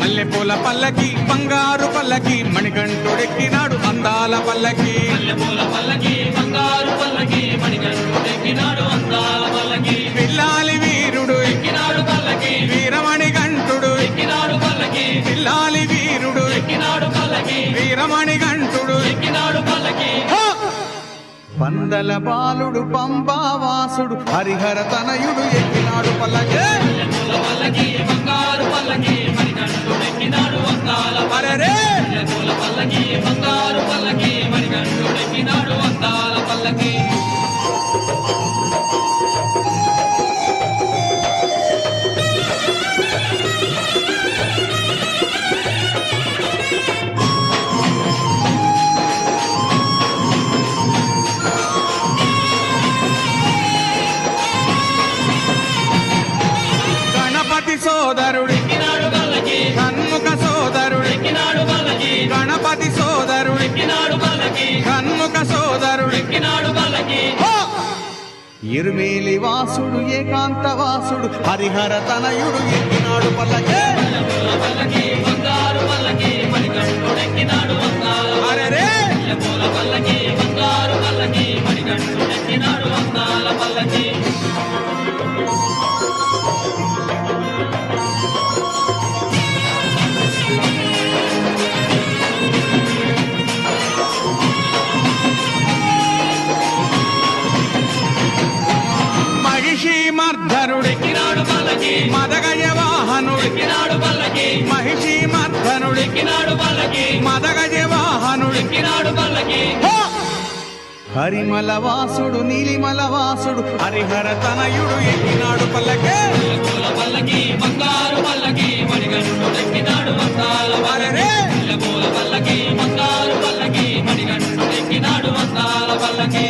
మల్లెపూల పల్లకి బంగారు పల్లకి మణికంఠుడెక్కినాడు అందాల పల్లకి మల్లెపూల పల్లకి బంగారు పల్లకి మణికంఠుడెక్కినాడు అందాల పల్లకి పిల్లాలి వీరుడు ఎక్కినాడు పల్లకి వీరమణి గంటుడు ఎక్కినాడు పల్లకి పిల్లాలి వీరుడు ఎక్కినాడు పల్లకి వీరమణి గంటుడు ఎక్కినాడు పల్లకి పందల బాలుడు పంబావాసుడు హరిహర తనయుడు ఎక్కినాడు పల్లకి బంగారు పల్లకి మణికంఠుడు ఎక్కినాడు అందాల పల్లకి బంగారు పల్లకి మణికంఠుడు ఎక్కినాడు అందాల పల్లకి సోదరుడు షణ్ముఖ సోదరుడు గణపతి సోదరుడు షణ్ముఖ సోదరుడు ఇరుమేలి వాసుడు ఏకాంత వాసుడు హరిహర తనయుడు ఎక్కినాడు పల్లకి అరెరే మర్ధనుడెక్కినాడు పల్లకి మదగజ వాహనుడెక్కినాడు పల్లకి మహిషి మర్ధనుడెక్కినాడు పల్లకి మదగజ వాహనుడెక్కినాడు పల్లకి హరిమల వాసుడు నీలిమల వాసుడు హరిహర తనయుడు ఎక్కినాడు పల్లకి పల్లకి బంగారు పల్లకి మణికంఠుడెక్కినాడు అందాల పల్లకి బంగారు పల్లకి మణికంఠుడెక్కినాడు అందాల పల్లకి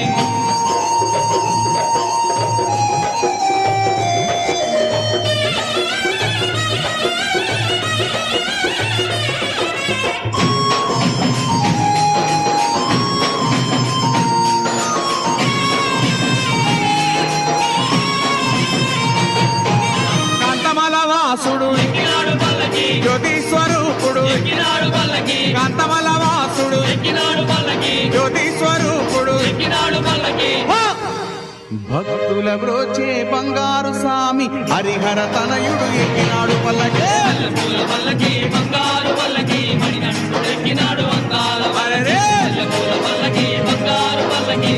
వాసుడు జ్యోతి స్వరూపుడు కాంతమల వాసుడు జ్యోతి స్వరూపుడు భక్తుల బ్రోచే బంగారు స్వామి హరిహర తనయుడు ఎక్కినాడు పల్లకి బంగారు పల్లకి మణికంఠుడెక్కినాడు అందాల పల్లకి బంగారు పల్లకి